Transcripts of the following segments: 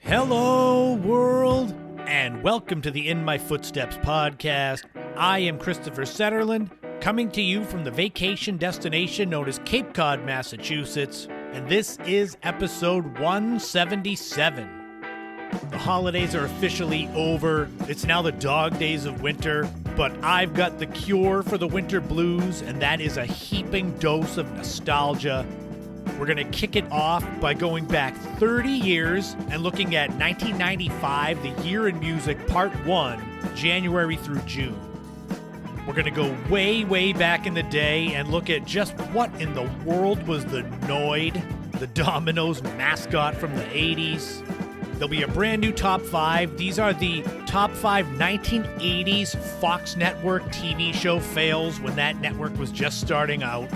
Hello, world, and welcome to the In My Footsteps podcast. I am Christopher Setterland, coming to you from the vacation destination known as Cape Cod, Massachusetts, and this is episode 177. The holidays are officially over. It's now the dog days of winter, but I've got the cure for the winter blues, and that is a heaping dose of nostalgia. We're going to kick it off by going back 30 years and looking at 1995, the year in music, part 1, January through June. We're going to go way back in the day and look at just what in the world was the Noid, the Domino's mascot from the 80s. There'll be a brand new top 5. These are the top 5 1980s Fox Network TV show fails when that network was just starting out.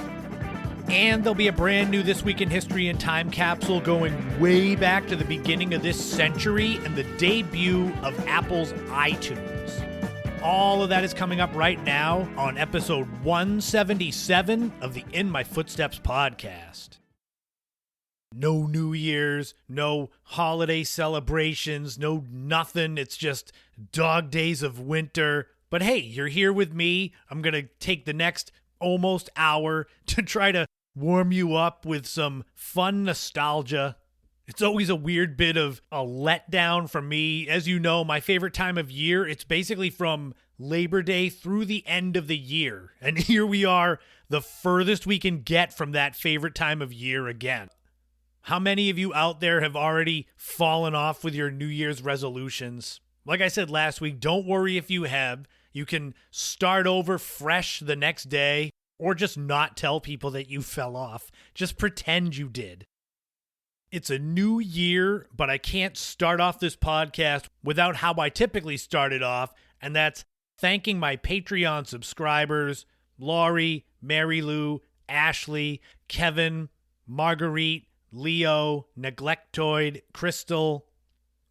And there'll be a brand new This Week in History and Time capsule going way back to the beginning of this century and the debut of Appl's iTunes. All of that is coming up right now on episode 177 of the In My Footsteps podcast. No New Year's, no holiday celebrations, no nothing. It's just dog days of winter. But hey, you're here with me. I'm going to take the next almost hour to try to warm you up with some fun nostalgia. It's always a weird bit of a letdown for me. As you know, my favorite time of year, it's basically from Labor Day through the end of the year. And here we are, the furthest we can get from that favorite time of year again. How many of you out there have already fallen off with your New Year's resolutions? Like I said last week, don't worry if you have. You can start over fresh the next day. Or just not tell people that you fell off. Just pretend you did. It's a new year, but I can't start off this podcast without how I typically start it off, and that's thanking my Patreon subscribers, Laurie, Mary Lou, Ashley, Kevin, Marguerite, Leo, Neglectoid, Crystal.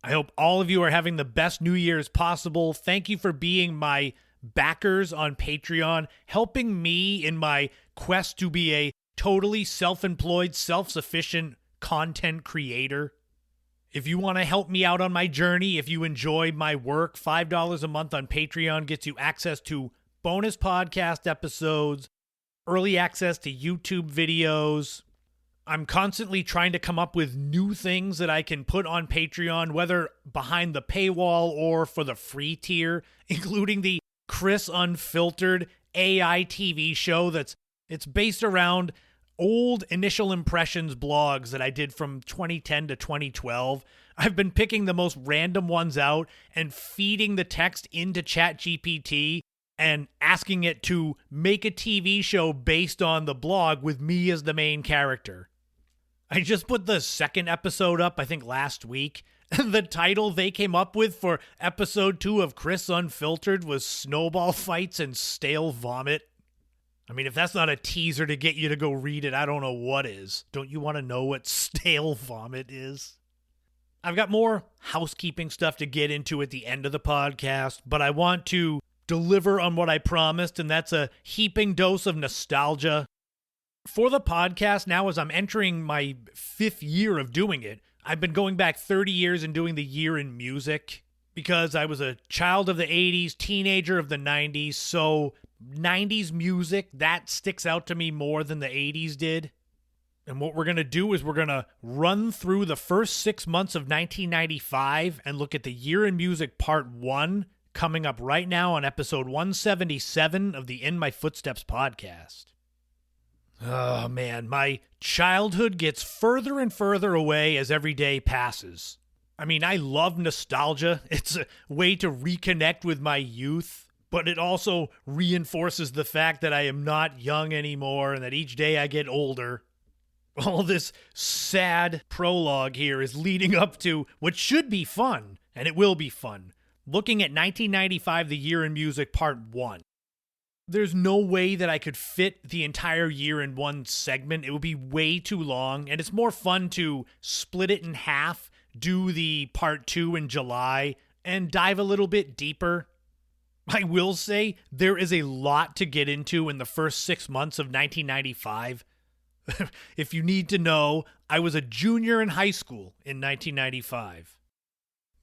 I hope all of you are having the best New Year's possible. Thank you for being my backers on Patreon, helping me in my quest to be a totally self-employed, self-sufficient content creator. If you want to help me out on my journey, if you enjoy my work, $5 a month on Patreon gets you access to bonus podcast episodes, early access to YouTube videos. I'm constantly trying to come up with new things that I can put on Patreon, whether behind the paywall or for the free tier, including the Chris Unfiltered AI TV show it's based around old initial impressions blogs that I did from 2010 to 2012. I've been picking the most random ones out and feeding the text into ChatGPT and asking it to make a TV show based on the blog with me as the main character. I just put the second episode up, I think last week. The title they came up with for episode 2 of Chris Unfiltered was Snowball Fights and Stale Vomit. I mean, if that's not a teaser to get you to go read it, I don't know what is. Don't you want to know what stale vomit is? I've got more housekeeping stuff to get into at the end of the podcast, but I want to deliver on what I promised, and that's a heaping dose of nostalgia. For the podcast now, as I'm entering my 5th year of doing it, I've been going back 30 years and doing the year in music because I was a child of the 80s, teenager of the 90s, so 90s music, that sticks out to me more than the 80s did. And what we're going to do is we're going to run through the first 6 months of 1995 and look at the year in music part 1 coming up right now on episode 177 of the In My Footsteps podcast. Oh man, my childhood gets further and further away as every day passes. I mean, I love nostalgia. It's a way to reconnect with my youth, but it also reinforces the fact that I am not young anymore and that each day I get older. All this sad prologue here is leading up to what should be fun, and it will be fun. Looking at 1995, the year in music, part 1. There's no way that I could fit the entire year in one segment. It would be way too long, and it's more fun to split it in half, do the part 2 in July, and dive a little bit deeper. I will say there is a lot to get into in the first 6 months of 1995. If you need to know, I was a junior in high school in 1995.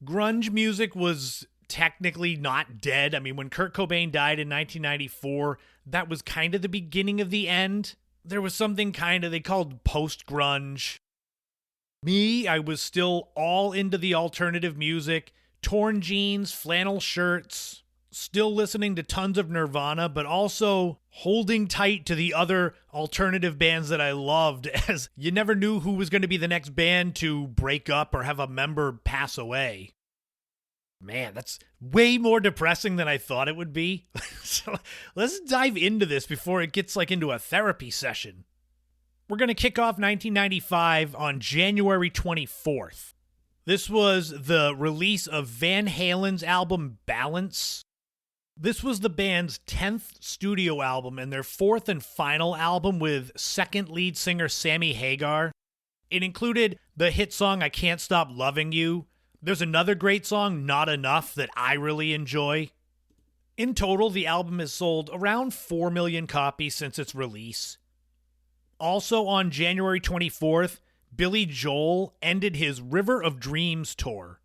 grunge music was technically not dead. I mean, when Kurt Cobain died in 1994, that was kind of the beginning of the end. There was something they called post-grunge. Me, I was still all into the alternative music, torn jeans, flannel shirts, still listening to tons of Nirvana, but also holding tight to the other alternative bands that I loved, as you never knew who was going to be the next band to break up or have a member pass away. Man, that's way more depressing than I thought it would be. So let's dive into this before it gets into a therapy session. We're going to kick off 1995 on January 24th. This was the release of Van Halen's album Balance. This was the band's 10th studio album and their 4th and final album with second lead singer Sammy Hagar. It included the hit song I Can't Stop Loving You. There's another great song, Not Enough, that I really enjoy. In total, the album has sold around 4 million copies since its release. Also on January 24th, Billy Joel ended his River of Dreams tour.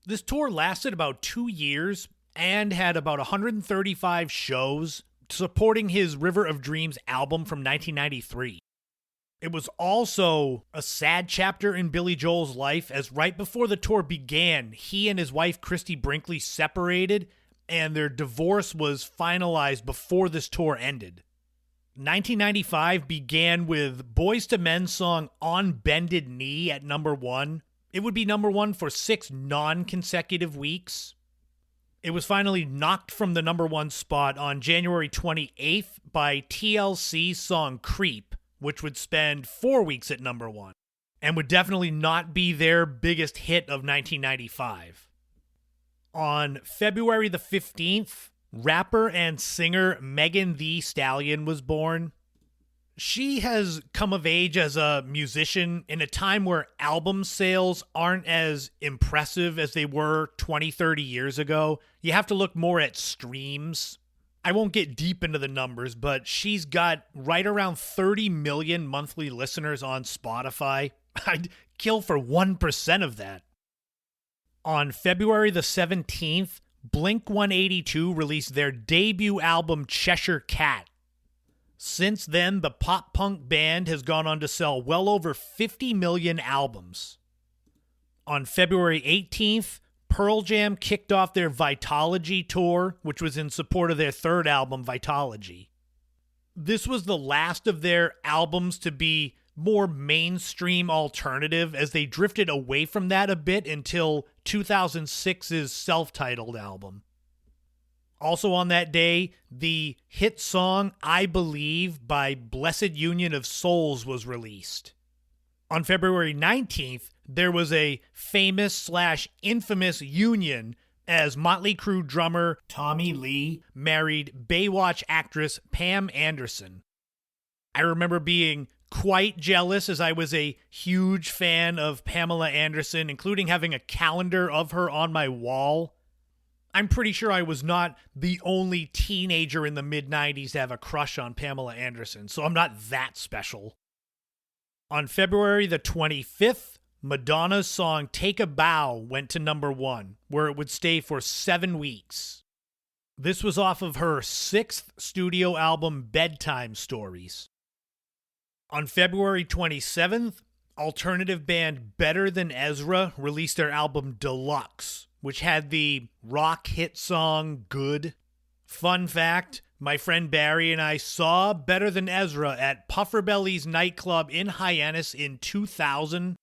This tour lasted about 2 years and had about 135 shows supporting his River of Dreams album from 1993. It was also a sad chapter in Billy Joel's life, as right before the tour began, he and his wife Christy Brinkley separated, and their divorce was finalized before this tour ended. 1995 began with Boyz II Men's song On Bended Knee at number 1. It would be number 1 for 6 non-consecutive weeks. It was finally knocked from the number 1 spot on January 28th by TLC's song Creep, which would spend 4 weeks at number 1, and would definitely not be their biggest hit of 1995. On February the 15th, rapper and singer Megan Thee Stallion was born. She has come of age as a musician in a time where album sales aren't as impressive as they were 20, 30 years ago. You have to look more at streams. I won't get deep into the numbers, but she's got right around 30 million monthly listeners on Spotify. I'd kill for 1% of that. On February the 17th, Blink-182 released their debut album Cheshire Cat. Since then, the pop-punk band has gone on to sell well over 50 million albums. On February 18th, Pearl Jam kicked off their Vitalogy tour, which was in support of their third album, Vitalogy. This was the last of their albums to be more mainstream alternative, as they drifted away from that a bit until 2006's self-titled album. Also on that day, the hit song I Believe by Blessed Union of Souls was released. On February 19th, there was a famous/infamous union as Motley Crue drummer Tommy Lee married Baywatch actress Pam Anderson. I remember being quite jealous, as I was a huge fan of Pamela Anderson, including having a calendar of her on my wall. I'm pretty sure I was not the only teenager in the mid-90s to have a crush on Pamela Anderson, so I'm not that special. On February the 25th, Madonna's song Take a Bow went to number 1, where it would stay for 7 weeks. This was off of her 6th studio album, Bedtime Stories. On February 27th, alternative band Better Than Ezra released their album Deluxe, which had the rock hit song Good. Fun fact, my friend Barry and I saw Better Than Ezra at Puffer Belly's nightclub in Hyannis in 2000.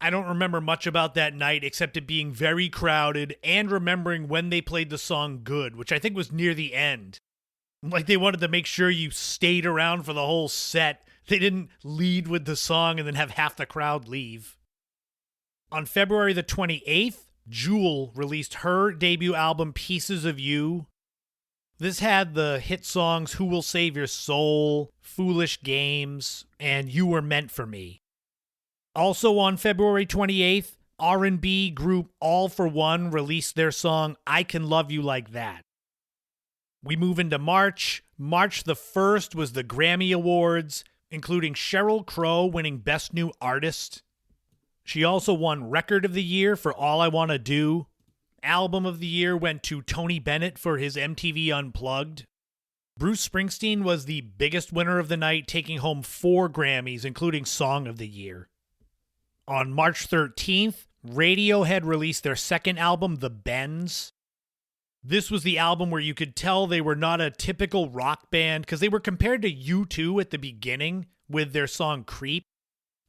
I don't remember much about that night except it being very crowded and remembering when they played the song Good, which I think was near the end. Like they wanted to make sure you stayed around for the whole set. They didn't lead with the song and then have half the crowd leave. On February the 28th, Jewel released her debut album Pieces of You. This had the hit songs Who Will Save Your Soul, Foolish Games, and You Were Meant for Me. Also on February 28th, R&B group All for One released their song I Can Love You Like That. We move into March. March the 1st was the Grammy Awards, including Sheryl Crow winning Best New Artist. She also won Record of the Year for All I Wanna Do. Album of the Year went to Tony Bennett for his MTV Unplugged. Bruce Springsteen was the biggest winner of the night, taking home 4 Grammys, including Song of the Year. On March 13th, Radiohead released their second album, The Bends. This was the album where you could tell they were not a typical rock band because they were compared to U2 at the beginning with their song Creep.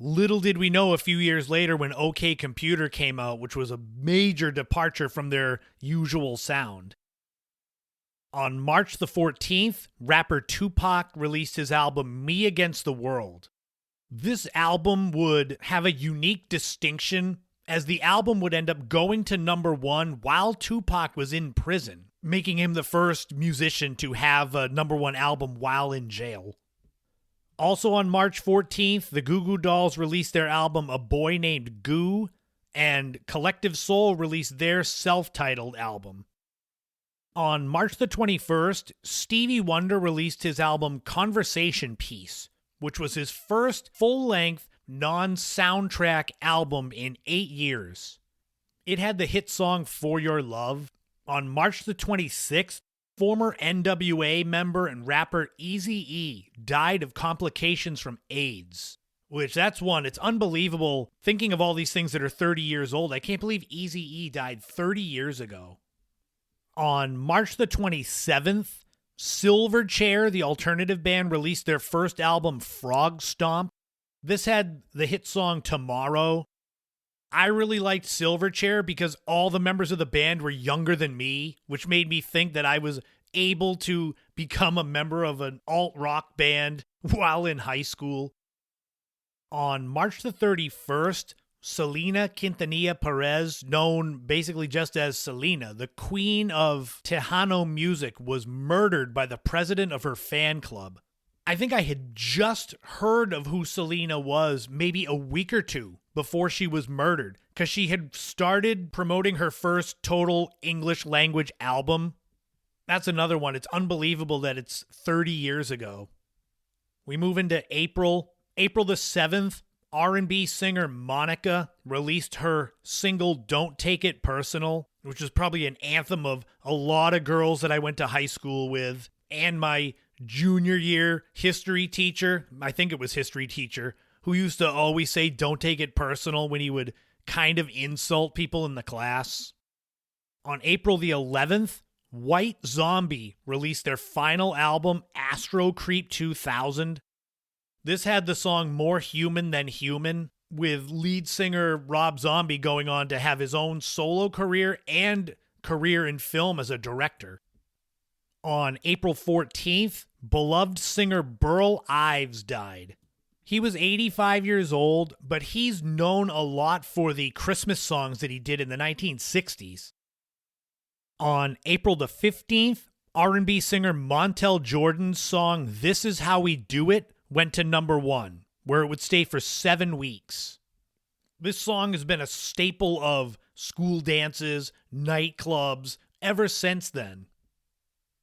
Little did we know a few years later when OK Computer came out, which was a major departure from their usual sound. On March the 14th, rapper Tupac released his album Me Against the World. This album would have a unique distinction as the album would end up going to number 1 while Tupac was in prison, making him the first musician to have a number 1 album while in jail. Also on March 14th, the Goo Goo Dolls released their album A Boy Named Goo, and Collective Soul released their self-titled album. On March the 21st, Stevie Wonder released his album Conversation Piece, which was his first full-length, non-soundtrack album in 8 years. It had the hit song For Your Love. On March the 26th, former NWA member and rapper Eazy-E died of complications from AIDS. Which, that's one, it's unbelievable. Thinking of all these things that are 30 years old, I can't believe Eazy-E died 30 years ago. On March the 27th, Silverchair, the alternative band, released their first album, Frog Stomp. This had the hit song Tomorrow. I really liked Silverchair because all the members of the band were younger than me, which made me think that I was able to become a member of an alt-rock band while in high school. On March the 31st, Selena Quintanilla Perez, known basically just as Selena, the queen of Tejano music, was murdered by the president of her fan club. I think I had just heard of who Selena was maybe a week or two before she was murdered, because she had started promoting her first total English language album. That's another one. It's unbelievable that it's 30 years ago. We move into April. April the 7th, R&B singer Monica released her single Don't Take It Personal, which is probably an anthem of a lot of girls that I went to high school with, and my junior year history teacher, I think it was history teacher, who used to always say don't take it personal when he would kind of insult people in the class. On April the 11th, White Zombie released their final album, Astro Creep 2000. This had the song More Human Than Human, with lead singer Rob Zombie going on to have his own solo career and career in film as a director. On April 14th, beloved singer Burl Ives died. He was 85 years old, but he's known a lot for the Christmas songs that he did in the 1960s. On April the 15th, R&B singer Montel Jordan's song This Is How We Do It went to number 1, where it would stay for 7 weeks. This song has been a staple of school dances, nightclubs, ever since then.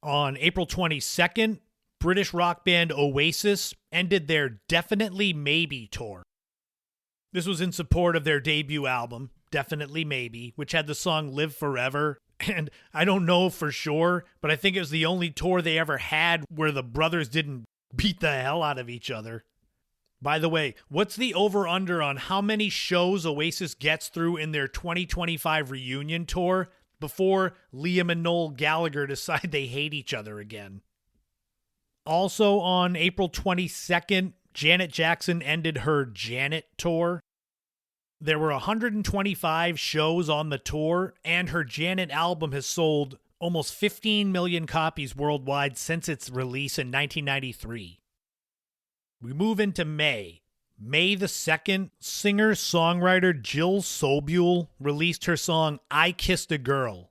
On April 22nd, British rock band Oasis ended their Definitely Maybe tour. This was in support of their debut album, Definitely Maybe, which had the song Live Forever. And I don't know for sure, but I think it was the only tour they ever had where the brothers didn't beat the hell out of each other. By the way, what's the over-under on how many shows Oasis gets through in their 2025 reunion tour before Liam and Noel Gallagher decide they hate each other again? Also on April 22nd, Janet Jackson ended her Janet tour. There were 125 shows on the tour, and her Janet album has sold almost 15 million copies worldwide since its release in 1993. We move into May. May the 2nd, singer-songwriter Jill Sobule released her song I Kissed a Girl.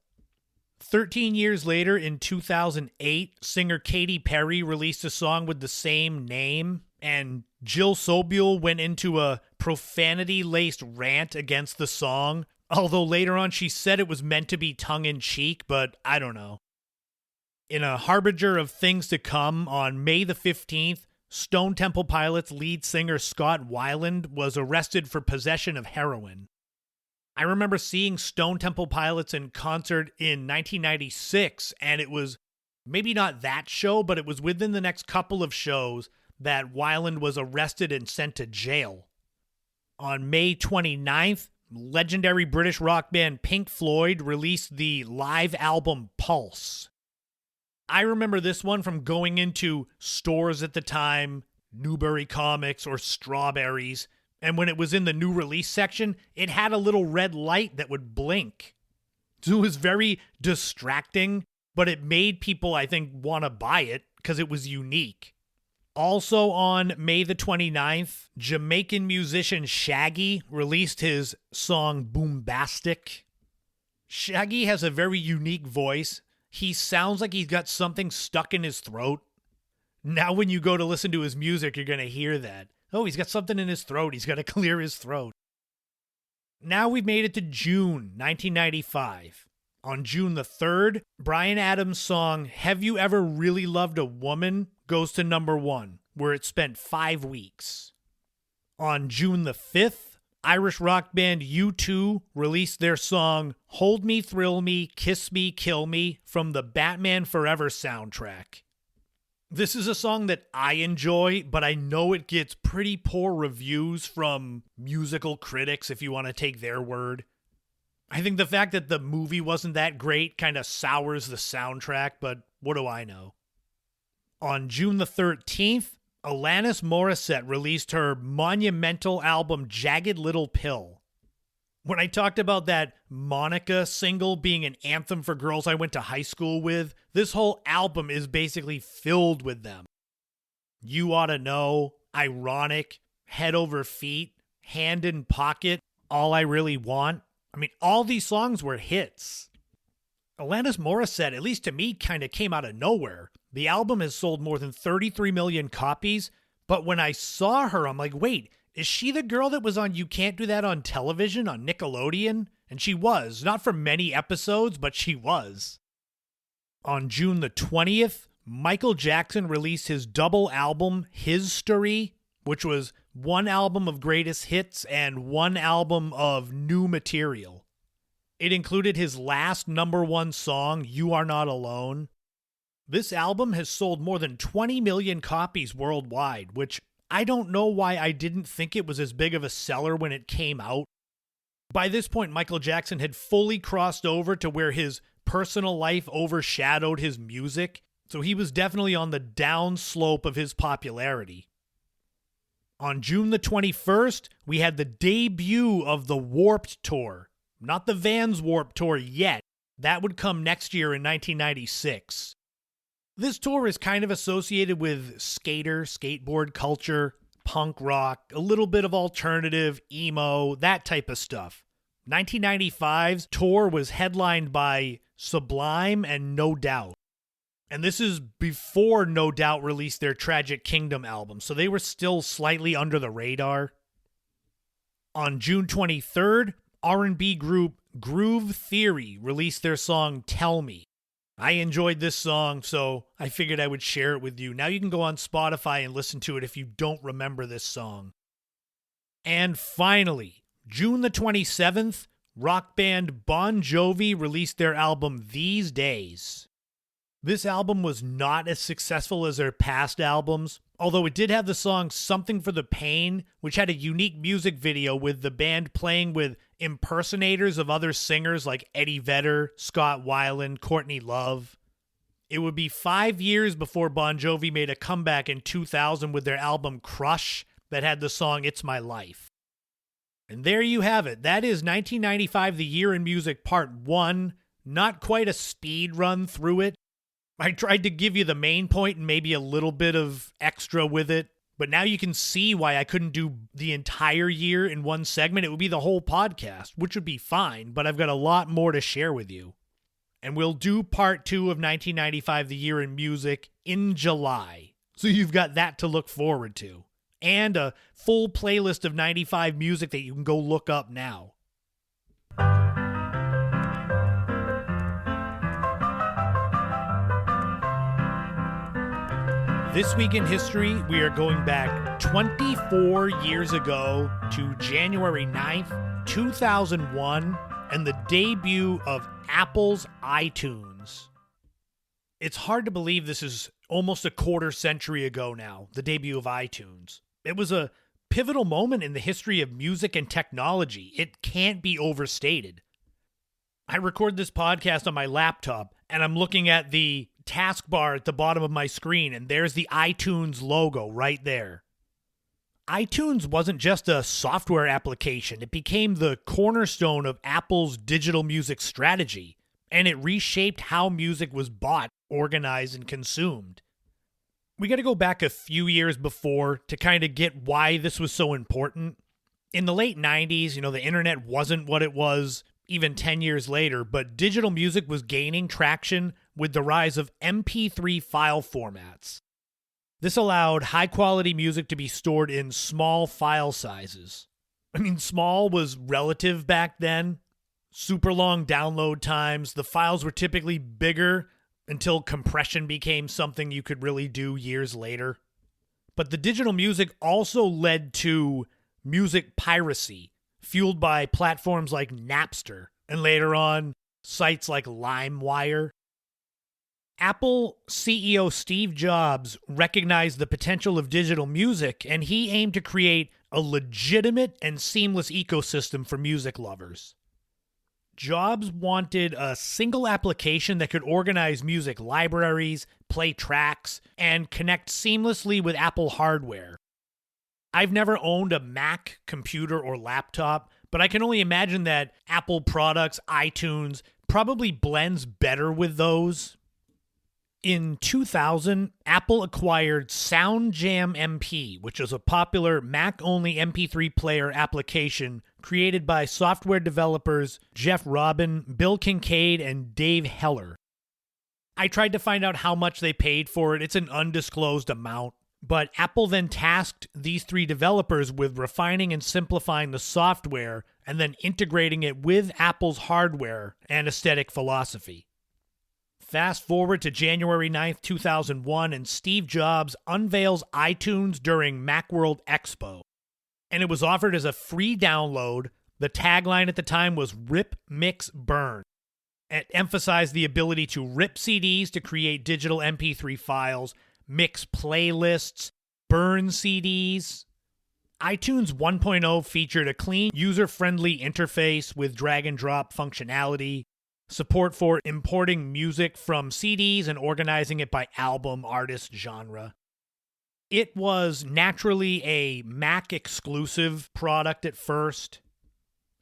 13 years later, in 2008, singer Katy Perry released a song with the same name, and Jill Sobule went into a profanity-laced rant against the song, although later on she said it was meant to be tongue-in-cheek, but I don't know. In a harbinger of things to come, on May the 15th, Stone Temple Pilots lead singer Scott Weiland was arrested for possession of heroin. I remember seeing Stone Temple Pilots in concert in 1996, and it was maybe not that show, but it was within the next couple of shows that Weiland was arrested and sent to jail. On May 29th, legendary British rock band Pink Floyd released the live album Pulse. I remember this one from going into stores at the time, Newbury Comics or Strawberries, and when it was in the new release section, it had a little red light that would blink. So it was very distracting, but it made people, I think, want to buy it because it was unique. Also on May the 29th, Jamaican musician Shaggy released his song Boombastic. Shaggy has a very unique voice. He sounds like he's got something stuck in his throat. Now when you go to listen to his music, you're going to hear that. Oh, he's got something in his throat. He's got to clear his throat. Now we've made it to June 1995. On June the 3rd, Bryan Adams' song Have You Ever Really Loved a Woman goes to number 1, where it spent 5 weeks. On June the 5th, Irish rock band U2 released their song Hold Me, Thrill Me, Kiss Me, Kill Me from the Batman Forever soundtrack. This is a song that I enjoy, but I know it gets pretty poor reviews from musical critics if you want to take their word. I think the fact that the movie wasn't that great kind of sours the soundtrack, but what do I know? On June the 13th, Alanis Morissette released her monumental album Jagged Little Pill. When I talked about that Monica single being an anthem for girls I went to high school with, this whole album is basically filled with them. You Ought to Know, Ironic, Head Over Feet, Hand in Pocket, All I Really Want. I mean, all these songs were hits. Alanis Morissette, at least to me, kind of came out of nowhere. The album has sold more than 33 million copies, but when I saw her, I'm like, wait, is she the girl that was on You Can't Do That on Television on Nickelodeon? And she was, not for many episodes, but she was. On June the 20th, Michael Jackson released his double album, His Story, which was one album of greatest hits and one album of new material. It included his last number 1 song, You Are Not Alone. This album has sold more than 20 million copies worldwide, which I don't know why I didn't think it was as big of a seller when it came out. By this point, Michael Jackson had fully crossed over to where his personal life overshadowed his music, so he was definitely on the down slope of his popularity. On June the 21st, we had the debut of the Warped Tour. Not the Vans Warped Tour yet. That would come next year in 1996. This tour is kind of associated with skateboard culture, punk rock, a little bit of alternative, emo, that type of stuff. 1995's tour was headlined by Sublime and No Doubt. And this is before No Doubt released their Tragic Kingdom album, so they were still slightly under the radar. On June 23rd, R&B group Groove Theory released their song Tell Me. I enjoyed this song, so I figured I would share it with you. Now you can go on Spotify and listen to it if you don't remember this song. And finally, June the 27th, rock band Bon Jovi released their album These Days. This album was not as successful as their past albums, although it did have the song Something for the Pain, which had a unique music video with the band playing with impersonators of other singers like Eddie Vedder, Scott Weiland, Courtney Love. It would be 5 years before Bon Jovi made a comeback in 2000 with their album Crush that had the song It's My Life. And there you have it. That is 1995 The Year in Music Part 1. Not quite a speed run through it. I tried to give you the main point and maybe a little bit of extra with it, but now you can see why I couldn't do the entire year in one segment. It would be the whole podcast, which would be fine, but I've got a lot more to share with you. And we'll do part 2 of 1995, The Year in Music, in July. So you've got that to look forward to. And a full playlist of 95 music that you can go look up now. This week in history, we are going back 24 years ago to January 9th, 2001, and the debut of Appl's iTunes. It's hard to believe this is almost a quarter century ago now, the debut of iTunes. It was a pivotal moment in the history of music and technology. It can't be overstated. I record this podcast on my laptop, and I'm looking at the taskbar at the bottom of my screen, and there's the iTunes logo right there. iTunes wasn't just a software application. It became the cornerstone of Apple's digital music strategy, and it reshaped how music was bought, organized, and consumed. We got to go back a few years before to kind of get why this was so important. In the late 90s, the internet wasn't what it was even 10 years later, but digital music was gaining traction with the rise of MP3 file formats. This allowed high-quality music to be stored in small file sizes. Small was relative back then. Super long download times. The files were typically bigger until compression became something you could really do years later. But the digital music also led to music piracy, fueled by platforms like Napster, and later on, sites like LimeWire. Apple CEO Steve Jobs recognized the potential of digital music, and he aimed to create a legitimate and seamless ecosystem for music lovers. Jobs wanted a single application that could organize music libraries, play tracks, and connect seamlessly with Apple hardware. I've never owned a Mac computer or laptop, but I can only imagine that Apple products, iTunes, probably blends better with those. In 2000, Apple acquired SoundJam MP, which was a popular Mac-only MP3 player application created by software developers Jeff Robin, Bill Kincaid, and Dave Heller. I tried to find out how much they paid for it. It's an undisclosed amount. But Apple then tasked these three developers with refining and simplifying the software and then integrating it with Apple's hardware and aesthetic philosophy. Fast forward to January 9th, 2001, and Steve Jobs unveils iTunes during Macworld Expo. And it was offered as a free download. The tagline at the time was Rip, Mix, Burn. It emphasized the ability to rip CDs to create digital MP3 files, mix playlists, burn CDs. iTunes 1.0 featured a clean, user-friendly interface with drag-and-drop functionality, support for importing music from CDs and organizing it by album, artist, genre. It was naturally a Mac-exclusive product at first.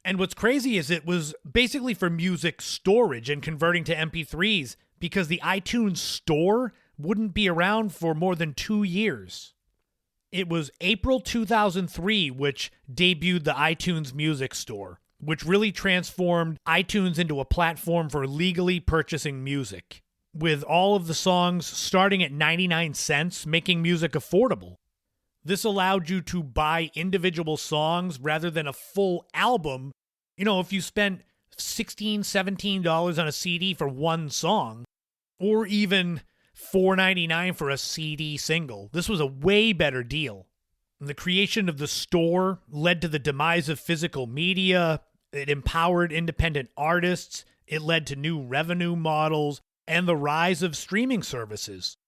And what's crazy is it was basically for music storage and converting to MP3s because the iTunes Store wouldn't be around for more than 2 years. It was April 2003 which debuted the iTunes Music Store, which really transformed iTunes into a platform for legally purchasing music, with all of the songs starting at 99 cents, making music affordable. This allowed you to buy individual songs rather than a full album. If you spent $16, $17 on a CD for one song, or even $4.99 for a CD single, this was a way better deal. The creation of the store led to the demise of physical media. It empowered independent artists. It led to new revenue models and the rise of streaming services.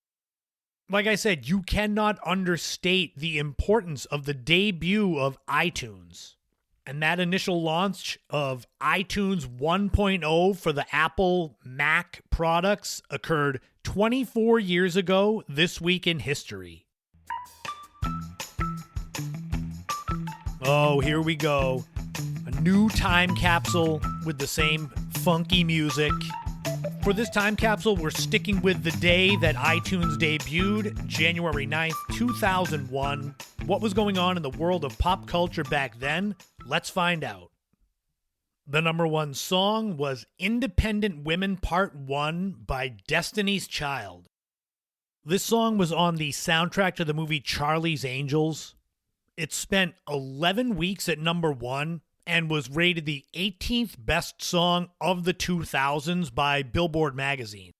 Like I said, you cannot understate the importance of the debut of iTunes. And that initial launch of iTunes 1.0 for the Apple Mac products occurred 24 years ago this week in history. Oh, here we go. A new time capsule with the same funky music. For this time capsule, we're sticking with the day that iTunes debuted, January 9th, 2001. What was going on in the world of pop culture back then? Let's find out. The number one song was Independent Women Part 1 by Destiny's Child. This song was on the soundtrack to the movie Charlie's Angels. It spent 11 weeks at number 1 and was rated the 18th best song of the 2000s by Billboard magazine.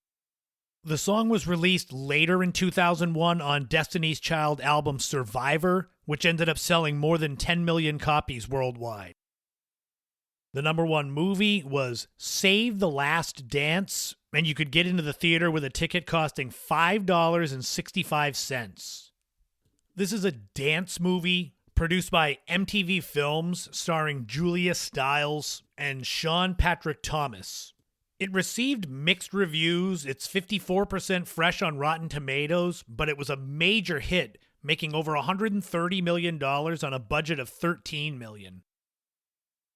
The song was released later in 2001 on Destiny's Child album Survivor, which ended up selling more than 10 million copies worldwide. The number one movie was Save the Last Dance, and you could get into the theater with a ticket costing $5.65. This is a dance movie produced by MTV Films starring Julia Stiles and Sean Patrick Thomas. It received mixed reviews. It's 54% fresh on Rotten Tomatoes, but it was a major hit, making over $130 million on a budget of $13 million.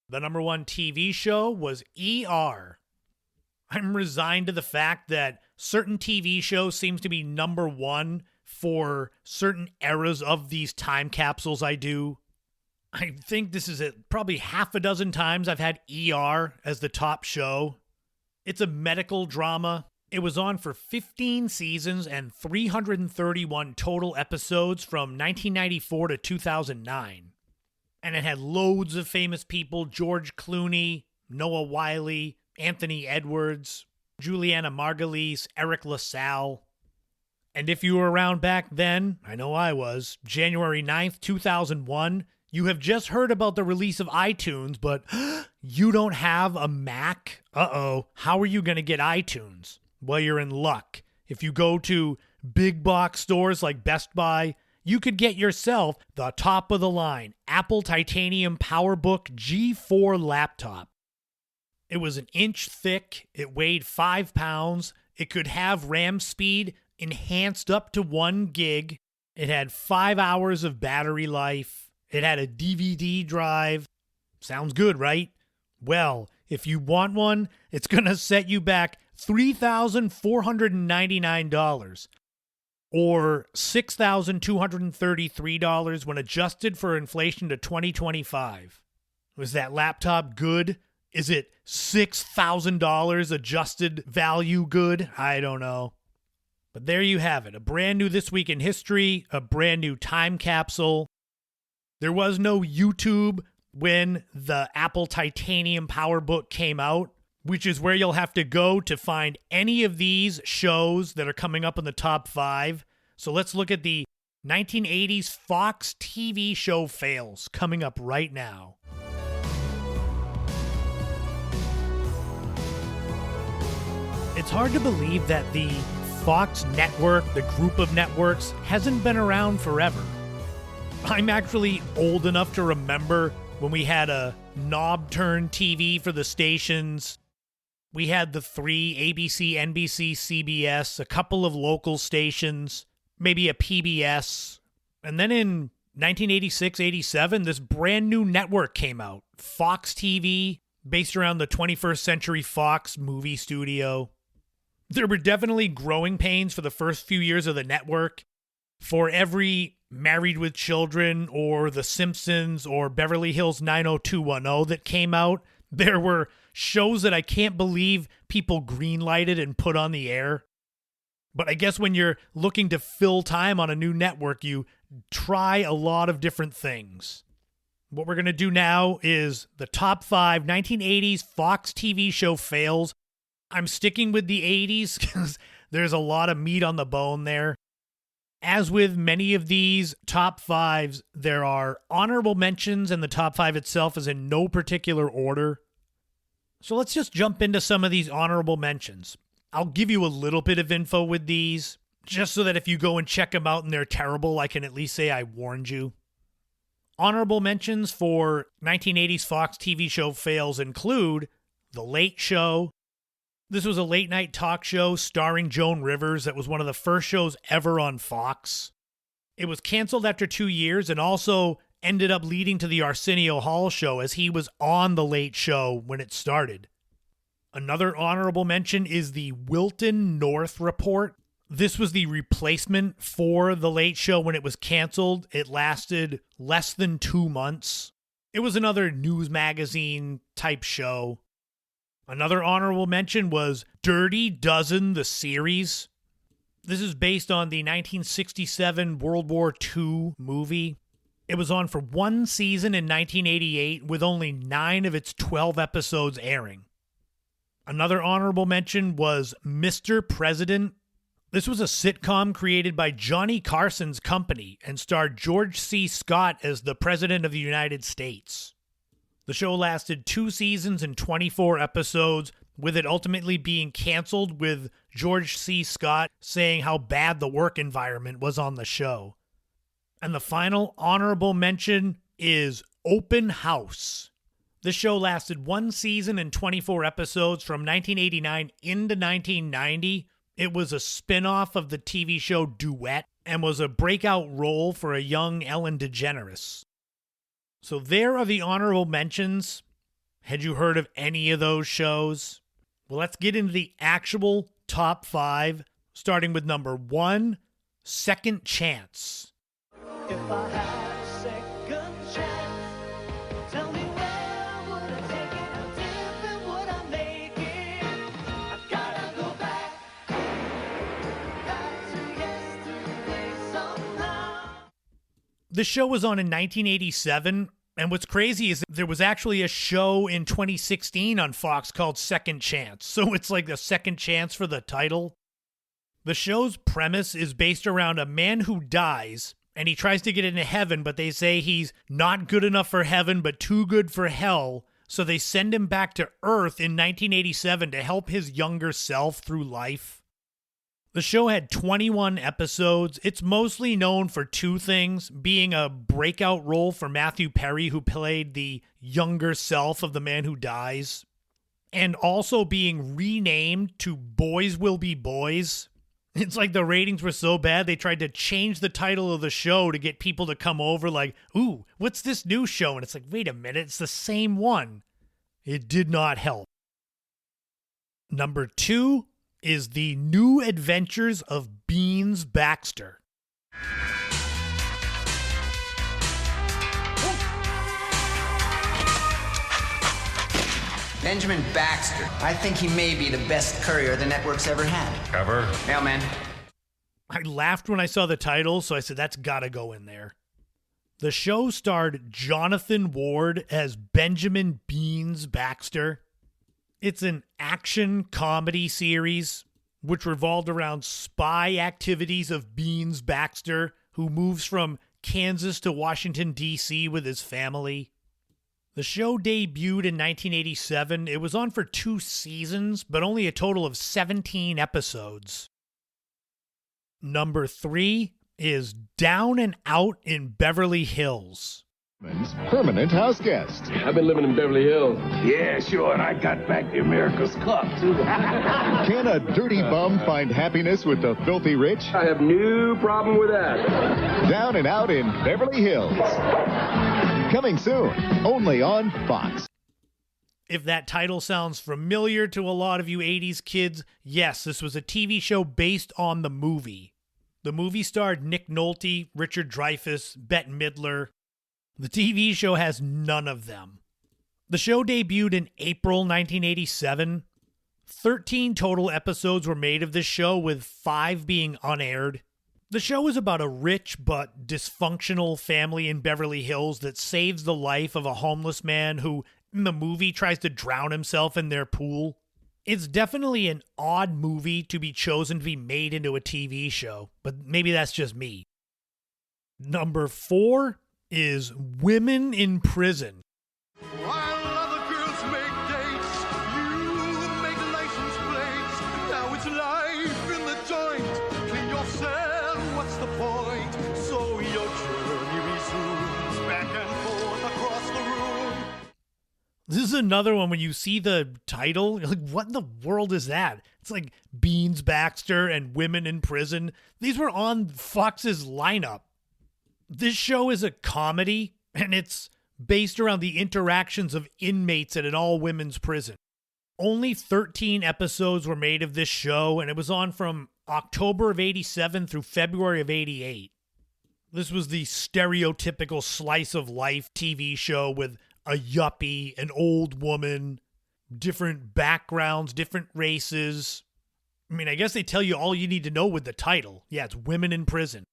The number one TV show was ER. I'm resigned to the fact that certain TV shows seems to be number one for certain eras of these time capsules I do. I think this is probably half a dozen times I've had ER as the top show. It's a medical drama. It was on for 15 seasons and 331 total episodes from 1994 to 2009. And it had loads of famous people: George Clooney, Noah Wyle, Anthony Edwards, Juliana Margulies, Eric LaSalle. And if you were around back then, I know I was, January 9th, 2001, you have just heard about the release of iTunes, but you don't have a Mac? Uh-oh, how are you going to get iTunes? Well, you're in luck. If you go to big box stores like Best Buy, you could get yourself the top-of-the-line Appl Titanium PowerBook G4 laptop. It was an inch thick, it weighed 5 pounds, it could have RAM speed enhanced up to 1 gig, it had 5 hours of battery life, it had a DVD drive. Sounds good, right? Well, if you want one, it's going to set you back $3,499. Or $6,233 when adjusted for inflation to 2025. Was that laptop good? Is it $6,000 adjusted value good? I don't know. But there you have it. A brand new This Week in History, a brand new time capsule. There was no YouTube when the Appl Titanium PowerBook came out, which is where you'll have to go to find any of these shows that are coming up in the top 5. So let's look at the 1980s Fox TV show fails coming up right now. It's hard to believe that the Fox network, the group of networks, hasn't been around forever. I'm actually old enough to remember when we had a knob-turn TV for the stations. We had the 3, ABC, NBC, CBS, a couple of local stations, maybe a PBS. And then in 1986-87, this brand new network came out, Fox TV, based around the 21st Century Fox movie studio. There were definitely growing pains for the first few years of the network. For every Married with Children or The Simpsons or Beverly Hills 90210 that came out, there were shows that I can't believe people greenlighted and put on the air. But I guess when you're looking to fill time on a new network, you try a lot of different things. What we're going to do now is the top 5 1980s Fox TV show fails. I'm sticking with the 80s because there's a lot of meat on the bone there. As with many of these top 5s, there are honorable mentions, and the top 5 itself is in no particular order. So let's just jump into some of these honorable mentions. I'll give you a little bit of info with these, just so that if you go and check them out and they're terrible, I can at least say I warned you. Honorable mentions for 1980s Fox TV show fails include The Late Show. This was a late-night talk show starring Joan Rivers that was one of the first shows ever on Fox. It was canceled after 2 years and also ended up leading to the Arsenio Hall show, as he was on The Late Show when it started. Another honorable mention is the Wilton North Report. This was the replacement for The Late Show when it was canceled. It lasted less than 2 months. It was another news magazine type show. Another honorable mention was Dirty Dozen, the series. This is based on the 1967 World War II movie. It was on for 1 season in 1988 with only 9 of its 12 episodes airing. Another honorable mention was Mr. President. This was a sitcom created by Johnny Carson's company and starred George C. Scott as the President of the United States. The show lasted 2 seasons and 24 episodes, with it ultimately being canceled, with George C. Scott saying how bad the work environment was on the show. And the final honorable mention is Open House. This show lasted 1 season and 24 episodes from 1989 into 1990. It was a spin-off of the TV show Duet and was a breakout role for a young Ellen DeGeneres. So there are the honorable mentions. Had you heard of any of those shows? Well, let's get into the actual top 5, starting with number 1, Second Chance. If I had a second chance, tell me where would I take it? How different would I make it? I gotta go back to yesterday somehow. The show was on in 1987, and what's crazy is there was actually a show in 2016 on Fox called Second Chance, so it's like the second chance for the title. The show's premise is based around a man who dies, and he tries to get into heaven, but they say he's not good enough for heaven, but too good for hell, so they send him back to Earth in 1987 to help his younger self through life. The show had 21 episodes. It's mostly known for 2 things, being a breakout role for Matthew Perry, who played the younger self of the man who dies, and also being renamed to Boys Will Be Boys. It's like the ratings were so bad, they tried to change the title of the show to get people to come over like, ooh, what's this new show? And it's like, wait a minute, it's the same one. It did not help. Number 2 is The New Adventures of Beans Baxter. Benjamin Baxter. I think he may be the best courier the network's ever had. Ever? Mailman. I laughed when I saw the title, so I said, that's gotta go in there. The show starred Jonathan Ward as Benjamin Beans Baxter. It's an action comedy series which revolved around spy activities of Beans Baxter, who moves from Kansas to Washington, D.C. with his family. The show debuted in 1987. It was on for 2 seasons, but only a total of 17 episodes. Number 3 is Down and Out in Beverly Hills. Permanent house guest. I've been living in Beverly Hills. Yeah, sure, and I got back the America's Cup, too. Can a dirty bum find happiness with the filthy rich? I have no problem with that. Down and Out in Beverly Hills. Coming soon, only on Fox. If that title sounds familiar to a lot of you 80s kids, yes, this was a TV show based on the movie. The movie starred Nick Nolte, Richard Dreyfuss, Bette Midler. The TV show has none of them. The show debuted in April 1987. 13 total episodes were made of this show, with 5 being unaired. The show is about a rich but dysfunctional family in Beverly Hills that saves the life of a homeless man who, in the movie, tries to drown himself in their pool. It's definitely an odd movie to be chosen to be made into a TV show, but maybe that's just me. Number 4 is Women in Prison. While other girls make dates, you make license plates. Now it's life in the joint. Clean yourself, what's the point? So your journey resumes back and forth across the room. This is another one when you see the title, you're like, what in the world is that? It's like Beans Baxter and Women in Prison. These were on Fox's lineup. This show is a comedy, and it's based around the interactions of inmates at an all-women's prison. Only 13 episodes were made of this show, and it was on from October of 87 through February of 88. This was the stereotypical slice of life TV show with a yuppie, an old woman, different backgrounds, different races. I mean, I guess they tell you all you need to know with the title. Yeah, it's Women in Prison.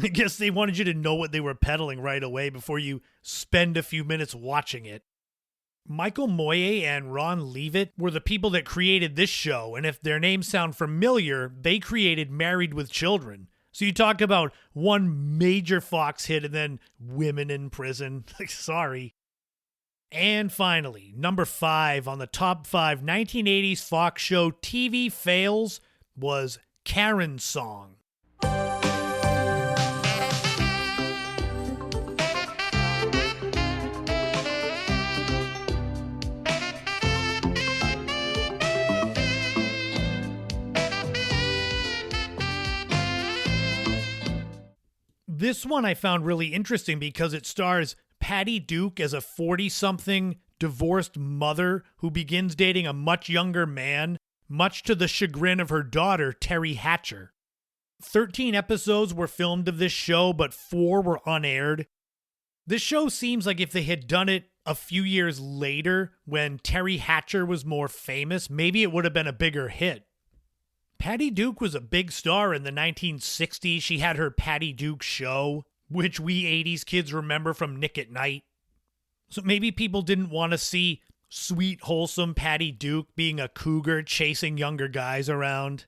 I guess they wanted you to know what they were peddling right away before you spend a few minutes watching it. Michael Moye and Ron Leavitt were the people that created this show, and if their names sound familiar, they created Married with Children. So you talk about one major Fox hit and then women in prison. Like, sorry. And finally, number 5 on the top 5 1980s Fox show TV fails was Karen's Song. This one I found really interesting because it stars Patty Duke as a 40-something divorced mother who begins dating a much younger man, much to the chagrin of her daughter, Terry Hatcher. 13 episodes were filmed of this show, but 4 were unaired. This show seems like if they had done it a few years later, when Terry Hatcher was more famous, maybe it would have been a bigger hit. Patty Duke was a big star in the 1960s. She had her Patty Duke show, which we 80s kids remember from Nick at Night. So maybe people didn't want to see sweet, wholesome Patty Duke being a cougar chasing younger guys around.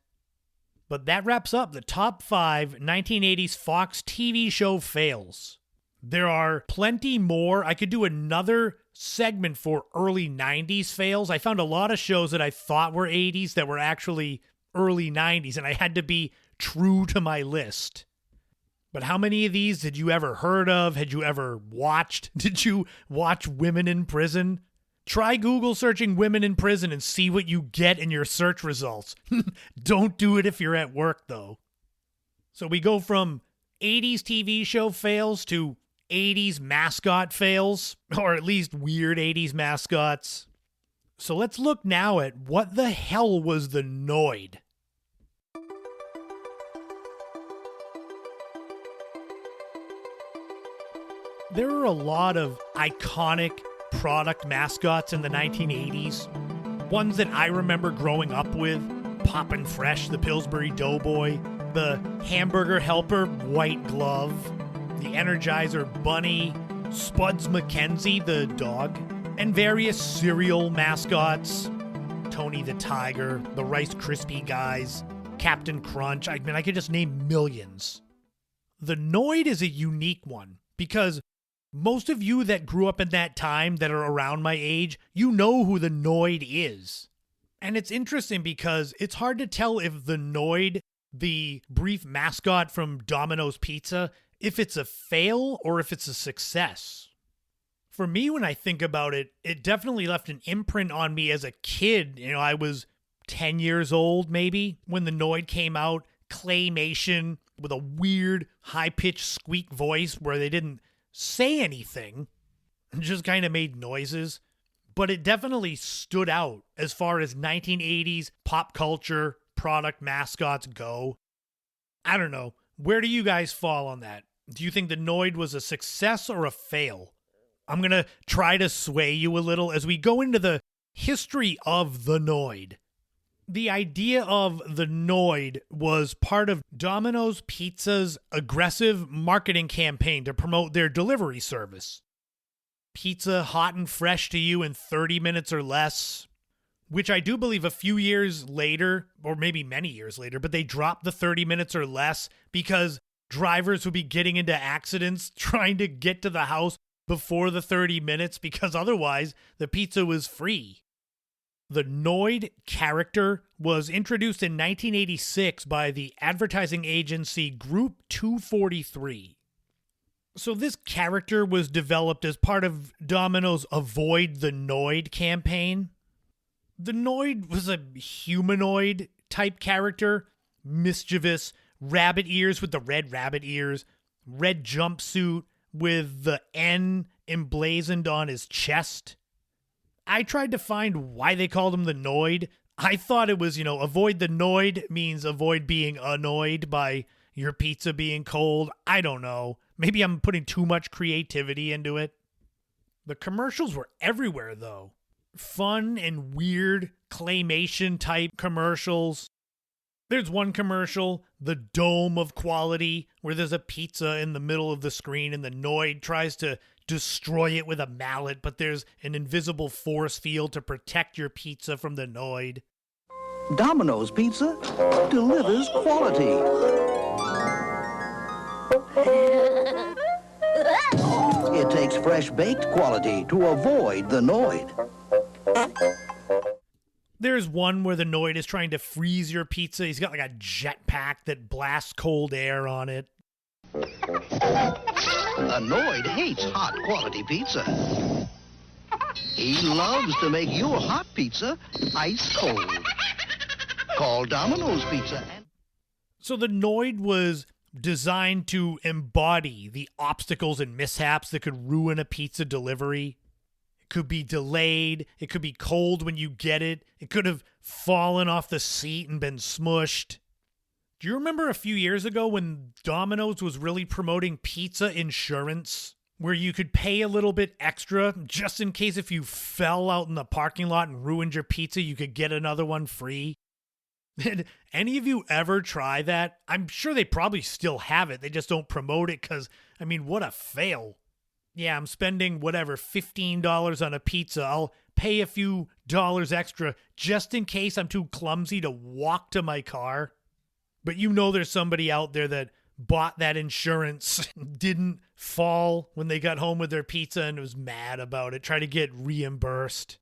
But that wraps up the top 5 1980s Fox TV show fails. There are plenty more. I could do another segment for early 90s fails. I found a lot of shows that I thought were 80s that were actually early 90s, and I had to be true to my list. But how many of these did you ever heard of? Had you ever watched? Did you watch Women in Prison? Try Google searching women in prison and see what you get in your search results. Don't do it if you're at work, though. So we go from 80s TV show fails to 80s mascot fails, or at least weird 80s mascots. So let's look now at what the hell was the Noid. There are a lot of iconic product mascots in the 1980s. Ones that I remember growing up with: Poppin' Fresh, the Pillsbury Doughboy, the Hamburger Helper, White Glove, the Energizer Bunny, Spuds McKenzie, the dog, and various cereal mascots: Tony the Tiger, the Rice Krispie guys, Captain Crunch. I mean, I could just name millions. The Noid is a unique one because most of you that grew up in that time that are around my age, you know who the Noid is. And it's interesting because it's hard to tell if the Noid, the brief mascot from Domino's Pizza, if it's a fail or if it's a success. For me, when I think about it, it definitely left an imprint on me as a kid. You know, I was 10 years old maybe when the Noid came out, claymation with a weird high-pitched squeak voice where they didn't say anything, just kind of made noises. But it definitely stood out as far as 1980s pop culture product mascots go. I don't know. Where do you guys fall on that? Do you think the Noid was a success or a fail? I'm going to try to sway you a little as we go into the history of the Noid. The idea of the Noid was part of Domino's Pizza's aggressive marketing campaign to promote their delivery service. Pizza hot and fresh to you in 30 minutes or less, which I do believe a few years later, or maybe many years later, but they dropped the 30 minutes or less because drivers would be getting into accidents trying to get to the house before the 30 minutes because otherwise the pizza was free. The Noid character was introduced in 1986 by the advertising agency Group 243. So this character was developed as part of Domino's Avoid the Noid campaign. The Noid was a humanoid type character, mischievous, rabbit ears with the red rabbit ears, red jumpsuit with the N emblazoned on his chest. I tried to find why they called him the Noid. I thought it was, avoid the Noid means avoid being annoyed by your pizza being cold. I don't know. Maybe I'm putting too much creativity into it. The commercials were everywhere, though. Fun and weird claymation type commercials. There's one commercial, the Dome of Quality, where there's a pizza in the middle of the screen and the Noid tries to destroy it with a mallet, but there's an invisible force field to protect your pizza from the Noid. Domino's Pizza delivers quality. It takes fresh baked quality to avoid the Noid. There's one where the Noid is trying to freeze your pizza. He's got like a jetpack that blasts cold air on it. A Noid hates hot quality pizza. He loves to make your hot pizza ice cold. Call Domino's Pizza. So the Noid was designed to embody the obstacles and mishaps that could ruin a pizza delivery. It could be delayed. It could be cold when you get it. It could have fallen off the seat and been smushed. Do you remember a few years ago when Domino's was really promoting pizza insurance, where you could pay a little bit extra just in case if you fell out in the parking lot and ruined your pizza, you could get another one free? Did any of you ever try that? I'm sure they probably still have it. They just don't promote it because, I mean, what a fail. Yeah, I'm spending whatever, $15 on a pizza. I'll pay a few dollars extra just in case I'm too clumsy to walk to my car. But you know there's somebody out there that bought that insurance, didn't fall when they got home with their pizza and was mad about it, tried to get reimbursed.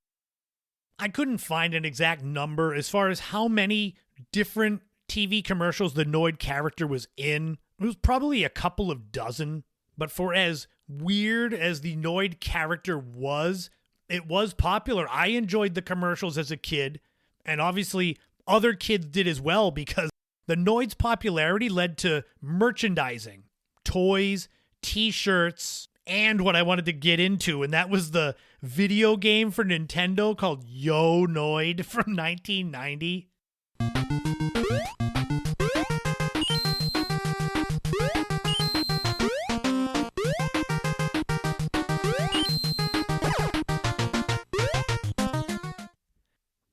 I couldn't find an exact number as far as how many different TV commercials the Noid character was in. It was probably a couple of dozen, but for as weird as the Noid character was, it was popular. I enjoyed the commercials as a kid, and obviously other kids did as well because the Noid's popularity led to merchandising, toys, t-shirts, and what I wanted to get into, and that was the video game for Nintendo called Yo Noid from 1990.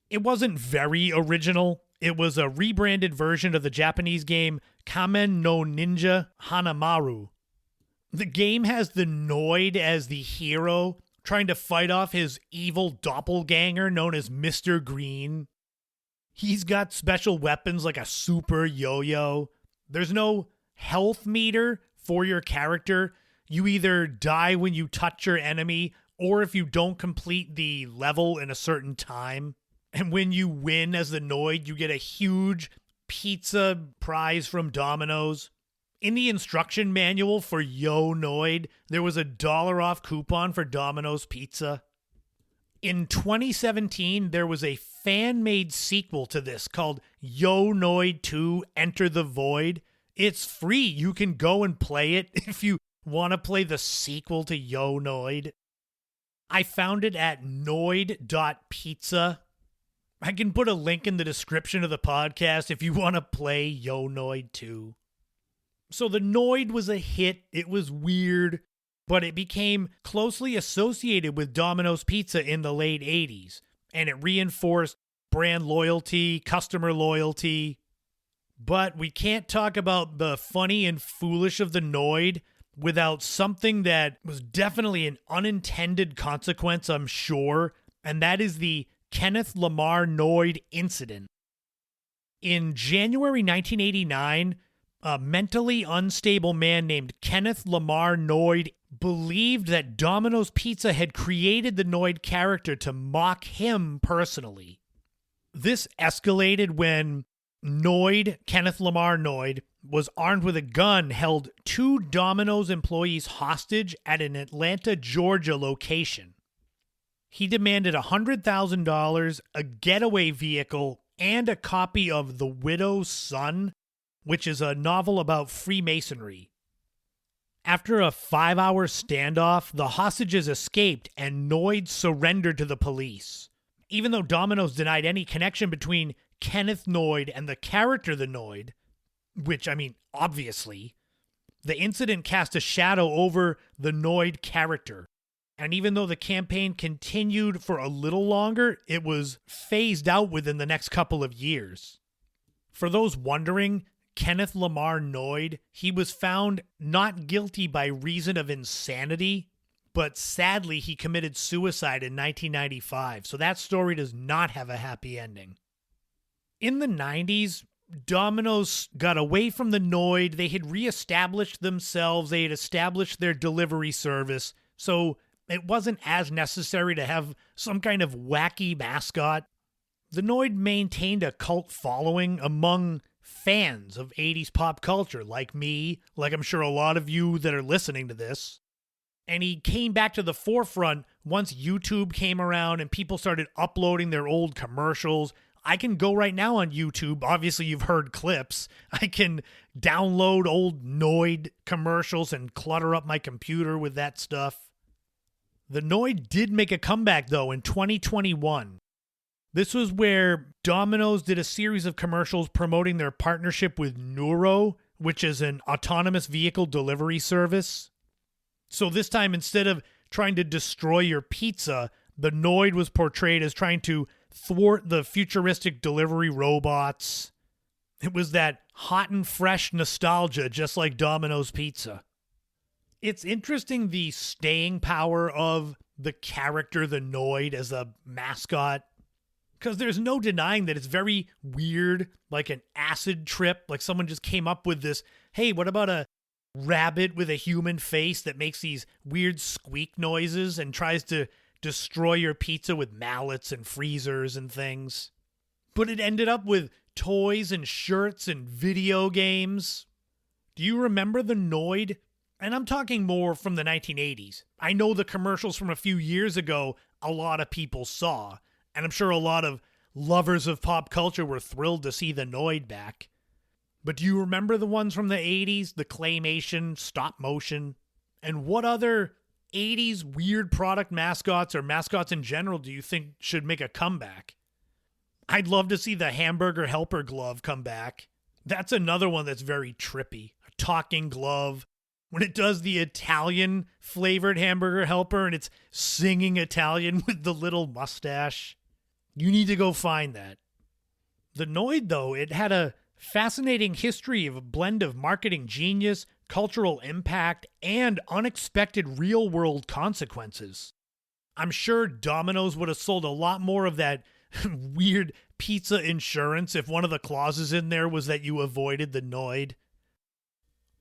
It wasn't very original. It was a rebranded version of the Japanese game Kamen no Ninja Hanamaru. The game has the Noid as the hero, trying to fight off his evil doppelganger known as Mr. Green. He's got special weapons like a super yo-yo. There's no health meter for your character. You either die when you touch your enemy or if you don't complete the level in a certain time. And when you win as the Noid, you get a huge pizza prize from Domino's. In the instruction manual for Yo Noid, there was a $1 off coupon for Domino's Pizza. In 2017, there was a fan-made sequel to this called Yo Noid 2 Enter the Void. It's free. You can go and play it if you want to play the sequel to Yo Noid. I found it at noid.pizza. I can put a link in the description of the podcast if you want to play Yo Noid 2. So the Noid was a hit. It was weird, but it became closely associated with Domino's Pizza in the late 80s, and it reinforced brand loyalty, customer loyalty. But we can't talk about the funny and foolish of the Noid without something that was definitely an unintended consequence, I'm sure, and that is the Kenneth Lamar Noid incident. In January 1989, a mentally unstable man named Kenneth Lamar Noid believed that Domino's Pizza had created the Noid character to mock him personally. This escalated when Kenneth Lamar Noid, was armed with a gun, held 2 Domino's employees hostage at an Atlanta, Georgia location. He demanded $100,000, a getaway vehicle, and a copy of The Widow's Son, which is a novel about Freemasonry. After a 5-hour standoff, the hostages escaped and Noid surrendered to the police. Even though Domino's denied any connection between Kenneth Noid and the character the Noid, which, I mean, obviously, the incident cast a shadow over the Noid character. And even though the campaign continued for a little longer, it was phased out within the next couple of years. For those wondering, Kenneth Lamar Noid, he was found not guilty by reason of insanity, but sadly he committed suicide in 1995, so that story does not have a happy ending. In the 90s, Domino's got away from the Noid. They had reestablished themselves. They had established their delivery service, so it wasn't as necessary to have some kind of wacky mascot. The Noid maintained a cult following among fans of 80s pop culture, like me, like I'm sure a lot of you that are listening to this. And he came back to the forefront once YouTube came around and people started uploading their old commercials. I can go right now on YouTube. Obviously, you've heard clips. I can download old Noid commercials and clutter up my computer with that stuff. The Noid did make a comeback, though, in 2021. This was where Domino's did a series of commercials promoting their partnership with Neuro, which is an autonomous vehicle delivery service. So this time, instead of trying to destroy your pizza, the Noid was portrayed as trying to thwart the futuristic delivery robots. It was that hot and fresh nostalgia, just like Domino's Pizza. It's interesting the staying power of the character, the Noid, as a mascot. Because there's no denying that it's very weird, like an acid trip. Like someone just came up with this, hey, what about a rabbit with a human face that makes these weird squeak noises and tries to destroy your pizza with mallets and freezers and things. But it ended up with toys and shirts and video games. Do you remember the Noid? And I'm talking more from the 1980s. I know the commercials from a few years ago a lot of people saw. And I'm sure a lot of lovers of pop culture were thrilled to see the Noid back. But do you remember the ones from the 80s? The claymation, stop motion? And what other 80s weird product mascots or mascots in general do you think should make a comeback? I'd love to see the hamburger helper glove come back. That's another one that's very trippy. A talking glove. When it does the Italian flavored hamburger helper and it's singing Italian with the little mustache. You need to go find that. The Noid, though, it had a fascinating history of a blend of marketing genius, cultural impact, and unexpected real-world consequences. I'm sure Domino's would have sold a lot more of that weird pizza insurance if one of the clauses in there was that you avoided the Noid.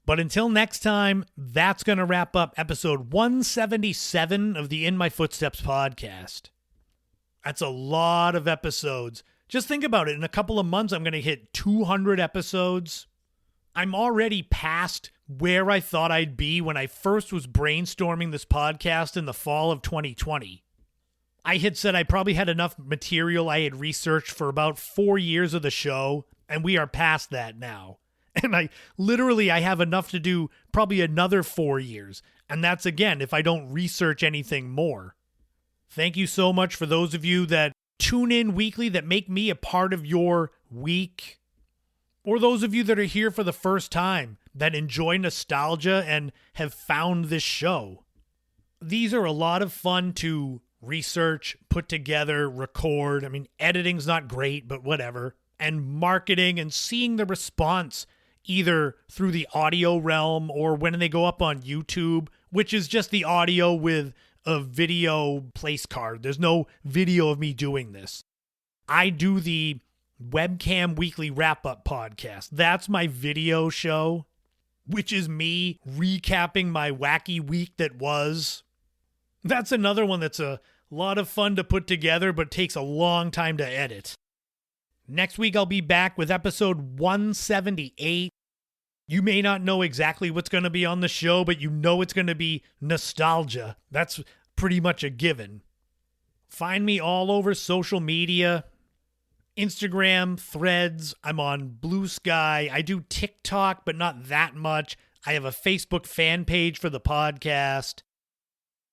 But until next time, that's going to wrap up episode 177 of the In My Footsteps podcast. That's a lot of episodes. Just think about it. In a couple of months, I'm going to hit 200 episodes. I'm already past where I thought I'd be when I first was brainstorming this podcast in the fall of 2020. I had said I probably had enough material I had researched for about 4 years of the show, and we are past that now. And I have enough to do probably another 4 years. And that's, again, if I don't research anything more. Thank you so much for those of you that tune in weekly, that make me a part of your week. Or those of you that are here for the first time, that enjoy nostalgia and have found this show. These are a lot of fun to research, put together, record. I mean, editing's not great, but whatever. And marketing and seeing the response either through the audio realm or when they go up on YouTube, which is just the audio with a video place card. There's no video of me doing this. I do the Webcam Weekly Wrap-Up podcast. That's my video show, which is me recapping my wacky week that was. That's another one that's a lot of fun to put together, but takes a long time to edit. Next week, I'll be back with episode 178. You may not know exactly what's going to be on the show, but you know it's going to be nostalgia. That's pretty much a given. Find me all over social media. Instagram, Threads. I'm on Blue Sky. I do TikTok, but not that much. I have a Facebook fan page for the podcast.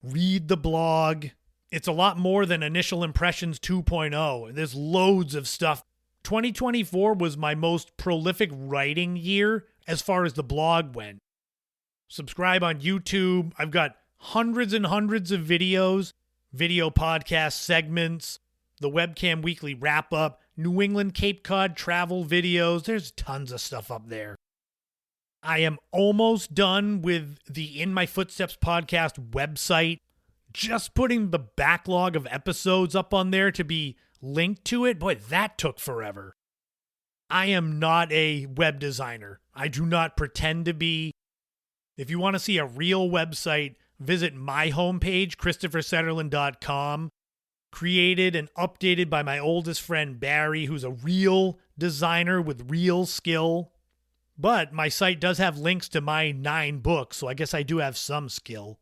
Read the blog. It's a lot more than Initial Impressions 2.0. There's loads of stuff. 2024 was my most prolific writing year as far as the blog went. Subscribe on YouTube. I've got hundreds and hundreds of videos, video podcast segments, the Webcam Weekly Wrap-Up, New England Cape Cod travel videos. There's tons of stuff up there. I am almost done with the In My Footsteps podcast website. just putting the backlog of episodes up on there to be linked to it, boy, that took forever. I am not a web designer. I do not pretend to be. If you want to see a real website, visit my homepage, ChristopherSetterland.com. Created and updated by my oldest friend, Barry, who's a real designer with real skill. But my site does have links to my 9 books, so I guess I do have some skill.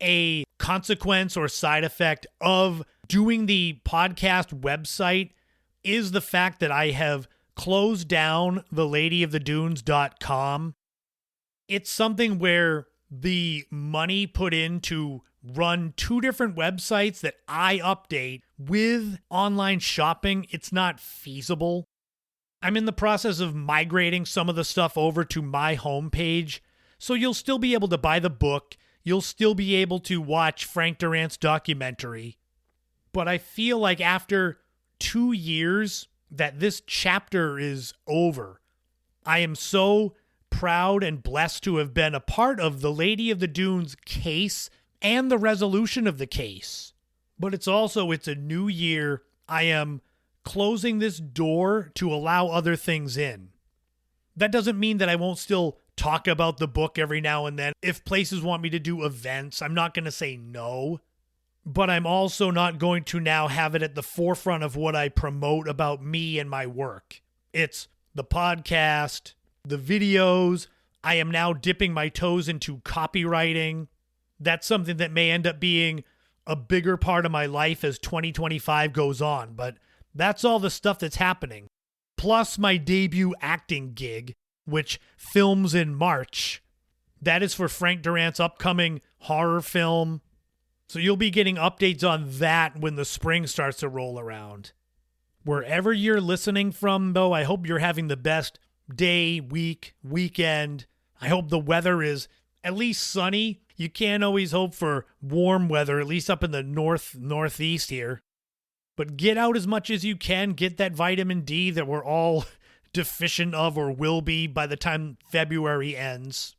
A consequence or side effect of doing the podcast website is the fact that I have closed down theLadyOfTheDunes.com. It's something where the money put in to run 2 different websites that I update with online shopping, it's not feasible. I'm in the process of migrating some of the stuff over to my homepage, so you'll still be able to buy the book, you'll still be able to watch Frank Durant's documentary, but I feel like after 2 years that this chapter is over. I am so proud and blessed to have been a part of the Lady of the Dunes case and the resolution of the case. But it's a new year. I am closing this door to allow other things in. That doesn't mean that I won't still talk about the book every now and then. If places want me to do events, I'm not going to say no. But I'm also not going to now have it at the forefront of what I promote about me and my work. It's the podcast, the videos. I am now dipping my toes into copywriting. That's something that may end up being a bigger part of my life as 2025 goes on. But that's all the stuff that's happening. Plus my debut acting gig, which films in March. That is for Frank Durant's upcoming horror film. So you'll be getting updates on that when the spring starts to roll around. Wherever you're listening from, though, I hope you're having the best day, week, weekend. I hope the weather is at least sunny. You can't always hope for warm weather, at least up in the northeast here. But get out as much as you can. Get that vitamin D that we're all deficient of or will be by the time February ends.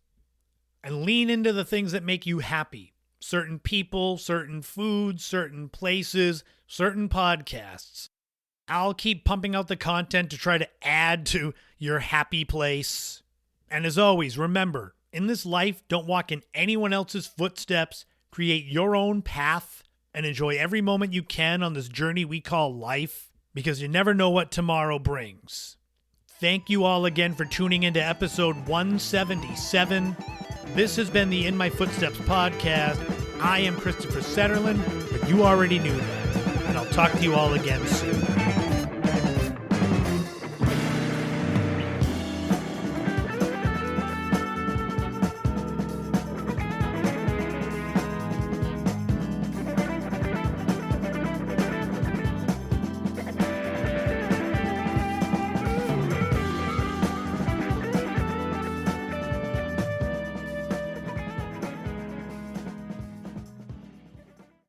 And lean into the things that make you happy. Certain people, certain foods, certain places, certain podcasts. I'll keep pumping out the content to try to add to your happy place. And as always, remember, in this life, don't walk in anyone else's footsteps. Create your own path and enjoy every moment you can on this journey we call life, because you never know what tomorrow brings. Thank you all again for tuning into episode 177. This has been the In My Footsteps podcast. I am Christopher Setterland, but you already knew that. And I'll talk to you all again soon.